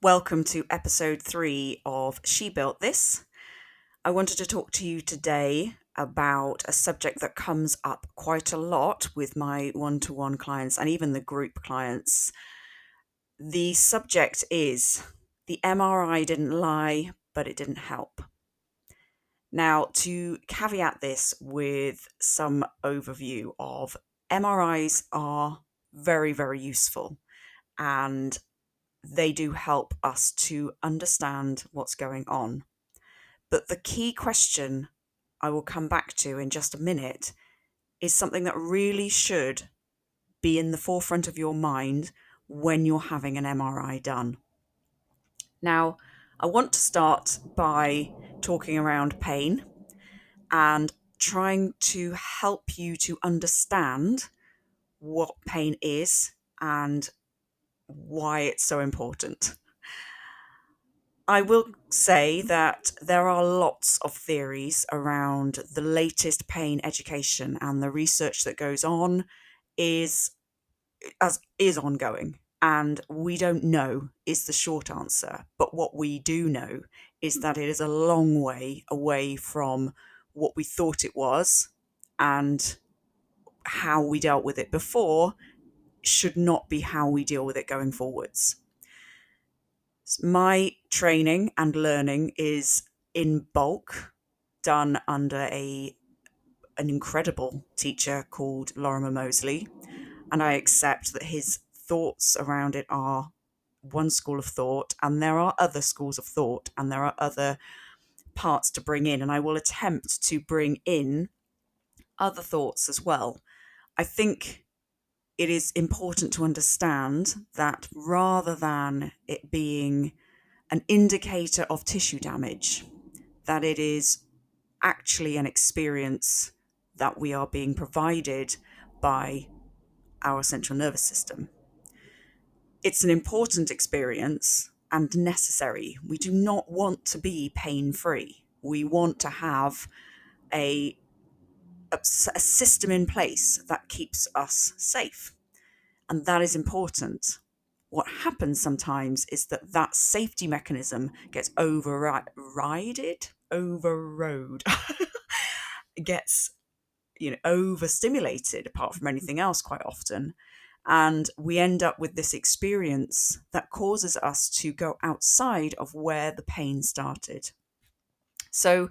Welcome to episode 3 of She Built This. I wanted to talk to you today about a subject that comes up quite a lot with my one-to-one clients and even the group clients. The subject is the MRI didn't lie, but it didn't help. Now, to caveat this with some overview of MRIs are very, very useful, and they do help us to understand what's going on. But the key question I will come back to in just a minute is something that really should be in the forefront of your mind when you're having an MRI done. Now, I want to start by talking around pain and trying to help you to understand what pain is and why it's so important. I will say that there are lots of theories around the latest pain education, and the research that goes on is ongoing, and we don't know is the short answer. But what we do know is that it is a long way away from what we thought it was, and how we dealt with it before should not be how we deal with it going forwards. My training and learning is in bulk done under an incredible teacher called Lorimer Moseley, and I accept that his thoughts around it are one school of thought, and there are other schools of thought, and there are other parts to bring in, and I will attempt to bring in other thoughts as well. I think it is important to understand that rather than it being an indicator of tissue damage, that it is actually an experience that we are being provided by our central nervous system. It's an important experience and necessary. We do not want to be pain-free. We want to have a system in place that keeps us safe. And that is important. What happens sometimes is that safety mechanism gets overrode, gets overstimulated, apart from anything else, quite often. And we end up with this experience that causes us to go outside of where the pain started. So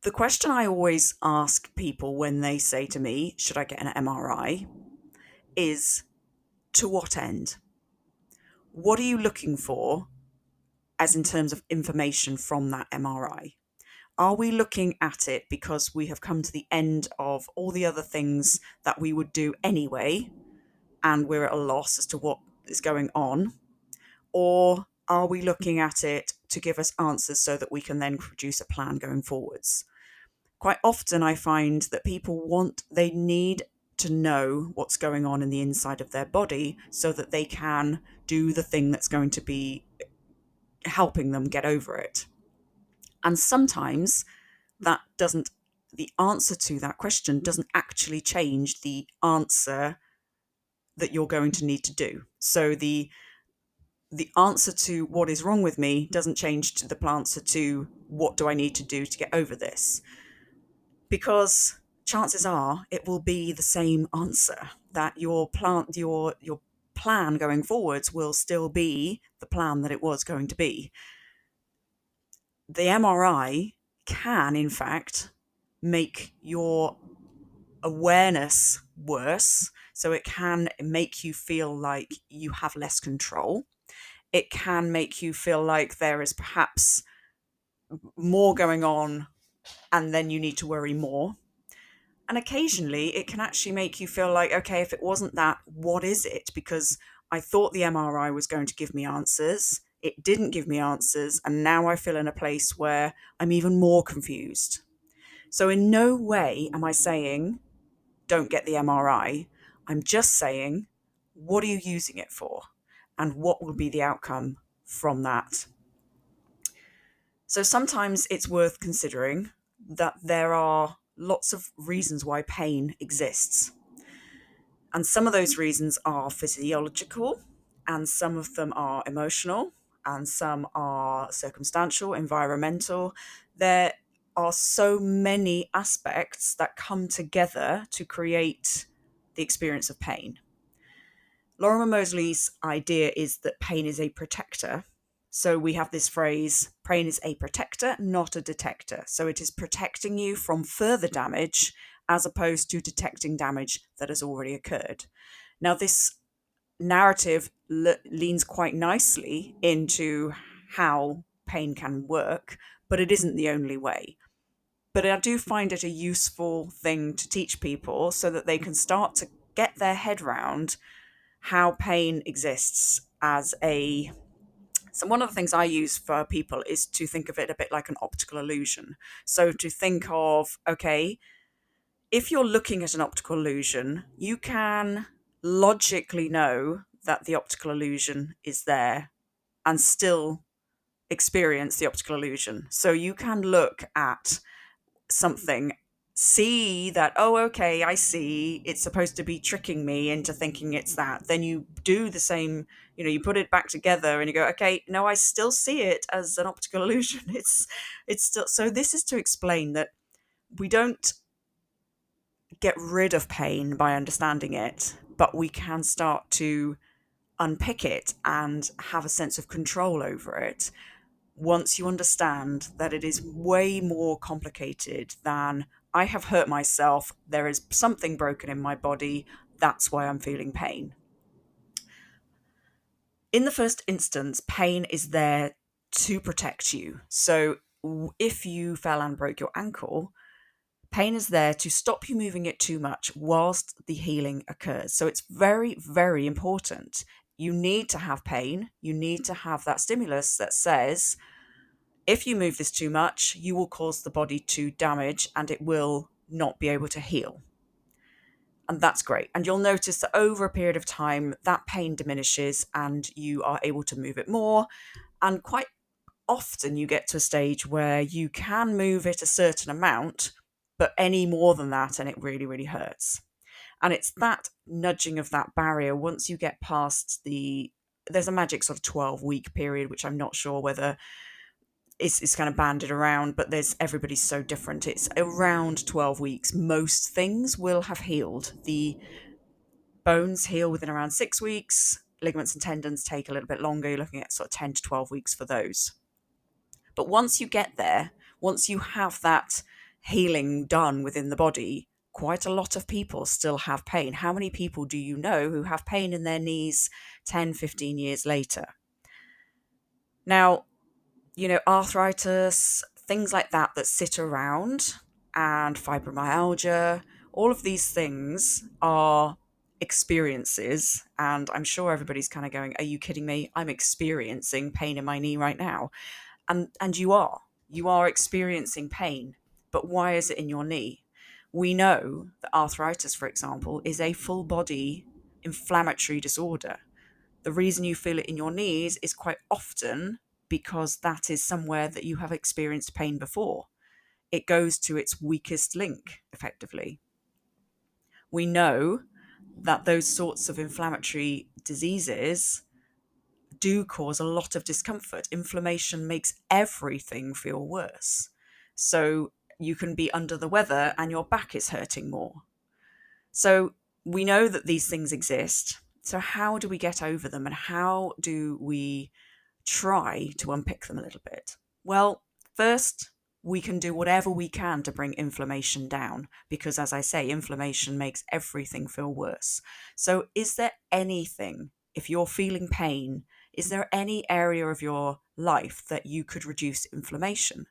the question I always ask people when they say to me, should I get an MRI, is to what end? What are you looking for as in terms of information from that MRI? Are we looking at it because we have come to the end of all the other things that we would do anyway, and we're at a loss as to what is going on? Or are we looking at it to give us answers so that we can then produce a plan going forwards? Quite often I find that people they need to know what's going on in the inside of their body so that they can do the thing that's going to be helping them get over it. And sometimes the answer to that question doesn't actually change the answer that you're going to need to do. So the answer to what is wrong with me doesn't change to the answer to what do I need to do to get over this. Because chances are it will be the same answer, that your plan going forwards will still be the plan that it was going to be. The MRI can, in fact, make your awareness worse. So it can make you feel like you have less control. It can make you feel like there is perhaps more going on and then you need to worry more. And occasionally it can actually make you feel like, okay, if it wasn't that, what is it? Because I thought the MRI was going to give me answers. It didn't give me answers. And now I feel in a place where I'm even more confused. So in no way am I saying, don't get the MRI. I'm just saying, what are you using it for? And what will be the outcome from that? So sometimes it's worth considering that there are lots of reasons why pain exists. And some of those reasons are physiological, and some of them are emotional, and some are circumstantial, environmental. There are so many aspects that come together to create the experience of pain. Lorimer Moseley's idea is that pain is a protector. So we have this phrase, pain is a protector, not a detector. So it is protecting you from further damage as opposed to detecting damage that has already occurred. Now, this narrative leans quite nicely into how pain can work, but it isn't the only way. But I do find it a useful thing to teach people so that they can start to get their head round how pain exists as a. So one of the things I use for people is to think of it a bit like an optical illusion. So to think of, okay, if you're looking at an optical illusion, you can logically know that the optical illusion is there and still experience the optical illusion. So you can look at something, see that, oh, okay, I see, it's supposed to be tricking me into thinking it's that. Then you do the same, you put it back together and you go, okay, no, I still see it as an optical illusion. It's still. So this is to explain that we don't get rid of pain by understanding it, but we can start to unpick it and have a sense of control over it once you understand that it is way more complicated than I have hurt myself, there is something broken in my body, that's why I'm feeling pain. In the first instance, pain is there to protect you. So if you fell and broke your ankle, pain is there to stop you moving it too much whilst the healing occurs. So it's very, very important. You need to have pain. You need to have that stimulus that says, if you move this too much, you will cause the body to damage and it will not be able to heal. And that's great. And you'll notice that over a period of time, that pain diminishes and you are able to move it more. And quite often you get to a stage where you can move it a certain amount, but any more than that, and it really, really hurts. And it's that nudging of that barrier once you get past there's a magic sort of 12-week period, which I'm not sure whether it's kind of banded around, but everybody's so different. It's around 12 weeks. Most things will have healed. The bones heal within around 6 weeks. Ligaments and tendons take a little bit longer. You're looking at sort of 10 to 12 weeks for those. But once you get there, once you have that healing done within the body, quite a lot of people still have pain. How many people do you know who have pain in their knees 10, 15 years later? Now, arthritis, things like that sit around, and fibromyalgia, all of these things are experiences. And I'm sure everybody's kind of going, are you kidding me? I'm experiencing pain in my knee right now. And you are experiencing pain. But why is it in your knee? We know that arthritis, for example, is a full body inflammatory disorder. The reason you feel it in your knees is quite often because that is somewhere that you have experienced pain before. It goes to its weakest link, effectively. We know that those sorts of inflammatory diseases do cause a lot of discomfort. Inflammation makes everything feel worse. So you can be under the weather and your back is hurting more. So we know that these things exist. So how do we get over them, and how do we try to unpick them a little bit? Well, first, we can do whatever we can to bring inflammation down, because as I say, inflammation makes everything feel worse. So is there anything, if you're feeling pain, is there any area of your life that you could reduce inflammation?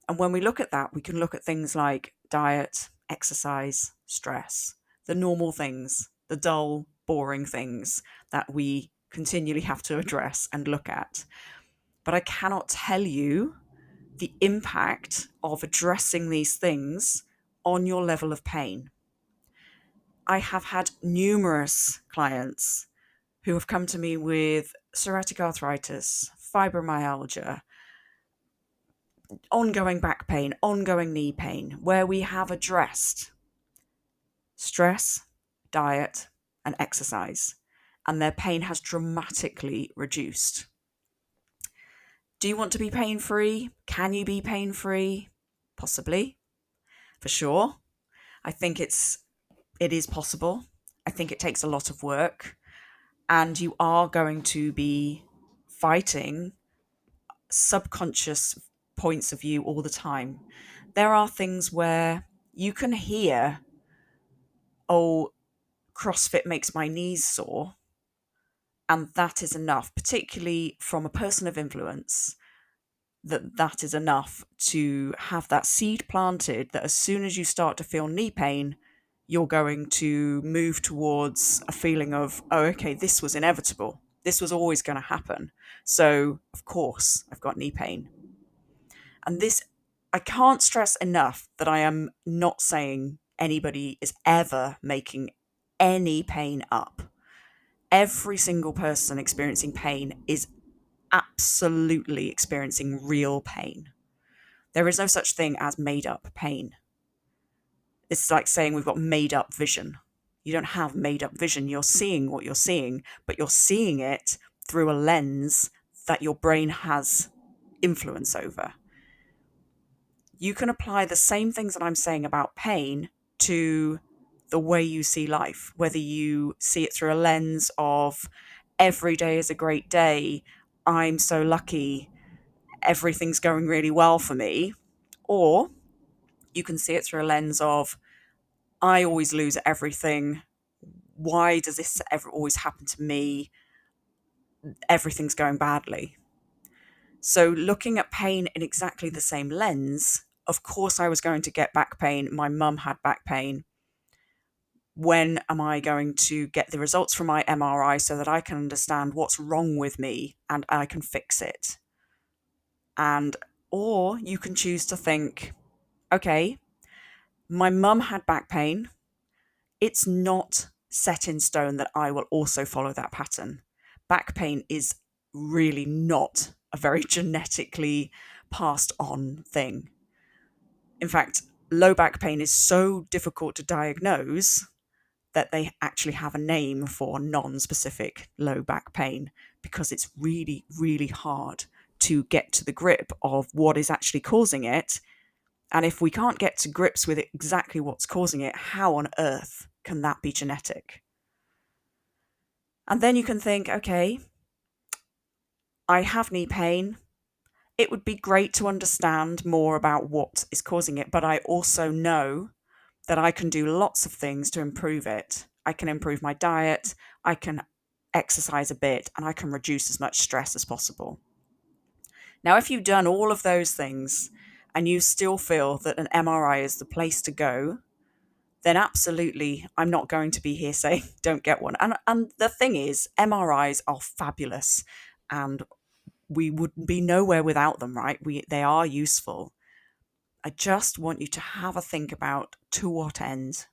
And when we look at that, we can look at things like diet, exercise, stress, the normal things, the dull, boring things that we continually have to address and look at. But I cannot tell you the impact of addressing these things on your level of pain. I have had numerous clients who have come to me with psoriatic arthritis, fibromyalgia, ongoing back pain, ongoing knee pain, where we have addressed stress, diet, and exercise, and their pain has dramatically reduced. Do you want to be pain-free? Can you be pain-free? Possibly, for sure. I think it is possible. I think it takes a lot of work, and you are going to be fighting subconscious points of view all the time. There are things where you can hear, oh, CrossFit makes my knees sore, and that is enough, particularly from a person of influence, that is enough to have that seed planted that as soon as you start to feel knee pain, you're going to move towards a feeling of, oh, okay, this was inevitable. This was always going to happen. So, of course, I've got knee pain. And this, I can't stress enough that I am not saying anybody is ever making any pain up. Every single person experiencing pain is absolutely experiencing real pain. There is no such thing as made up pain. It's like saying we've got made up vision. You don't have made up vision. You're seeing what you're seeing, but you're seeing it through a lens that your brain has influence over. You can apply the same things that I'm saying about pain to the way you see life, whether you see it through a lens of every day is a great day, I'm so lucky, everything's going really well for me, or you can see it through a lens of I always lose at everything. Why does this ever always happen to me? Everything's going badly. So looking at pain in exactly the same lens, of course I was going to get back pain. My mum had back pain. When am I going to get the results from my MRI so that I can understand what's wrong with me and I can fix it? Or you can choose to think, okay, my mum had back pain. It's not set in stone that I will also follow that pattern. Back pain is really not a very genetically passed on thing. In fact, low back pain is so difficult to diagnose that they actually have a name for non-specific low back pain because it's really, really hard to get to the grip of what is actually causing it. And if we can't get to grips with exactly what's causing it, how on earth can that be genetic? And then you can think, okay, I have knee pain. It would be great to understand more about what is causing it, but I also know that I can do lots of things to improve it. I can improve my diet, I can exercise a bit, and I can reduce as much stress as possible. Now, if you've done all of those things and you still feel that an MRI is the place to go, then absolutely, I'm not going to be here saying don't get one. And the thing is, MRIs are fabulous and we would be nowhere without them, right? They are useful. I just want you to have a think about to what end.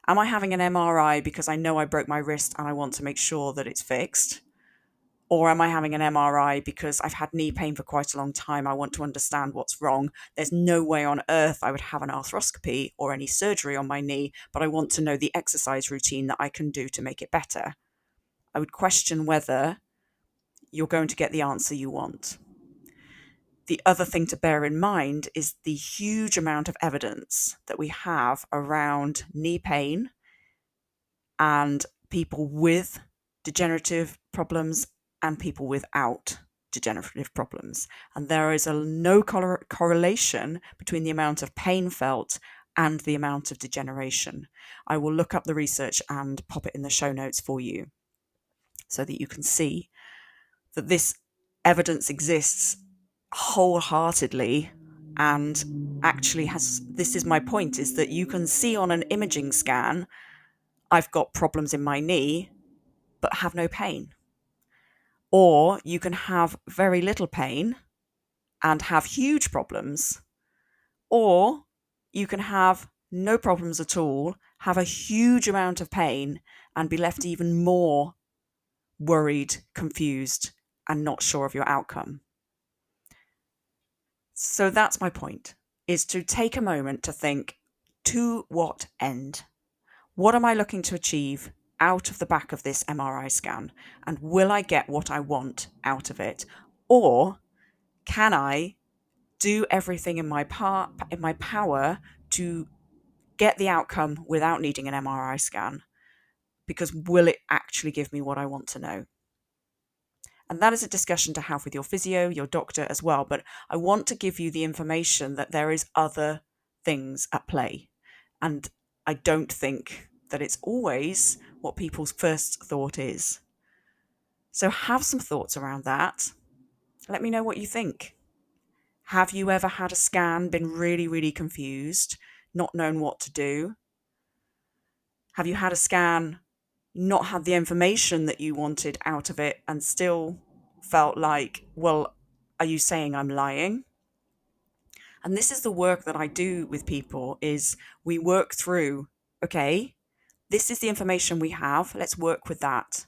Am I having an MRI because I know I broke my wrist and I want to make sure that it's fixed? Or am I having an MRI because I've had knee pain for quite a long time? I want to understand what's wrong. There's no way on earth I would have an arthroscopy or any surgery on my knee, but I want to know the exercise routine that I can do to make it better. I would question whether you're going to get the answer you want. The other thing to bear in mind is the huge amount of evidence that we have around knee pain and people with degenerative problems and people without degenerative problems. And there is no correlation between the amount of pain felt and the amount of degeneration. I will look up the research and pop it in the show notes for you so that you can see that this evidence exists wholeheartedly and actually this is my point, is that you can see on an imaging scan, I've got problems in my knee, but have no pain. Or you can have very little pain and have huge problems. Or you can have no problems at all, have a huge amount of pain and be left even more worried, confused, and not sure of your outcome. So that's my point, is to take a moment to think, to what end? What am I looking to achieve out of the back of this MRI scan? And will I get what I want out of it? Or can I do everything in my power to get the outcome without needing an MRI scan? Because will it actually give me what I want to know? And that is a discussion to have with your physio, your doctor as well. But I want to give you the information that there is other things at play. And I don't think that it's always what people's first thought is. So have some thoughts around that. Let me know what you think. Have you ever had a scan, been really, really confused, not known what to do? Have you had a scan, not had the information that you wanted out of it, and still felt like, well, are you saying I'm lying? And this is the work that I do with people, is we work through, okay, this is the information we have. Let's work with that.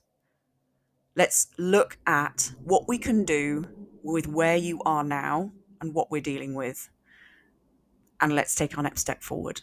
Let's look at what we can do with where you are now and what we're dealing with. And let's take our next step forward.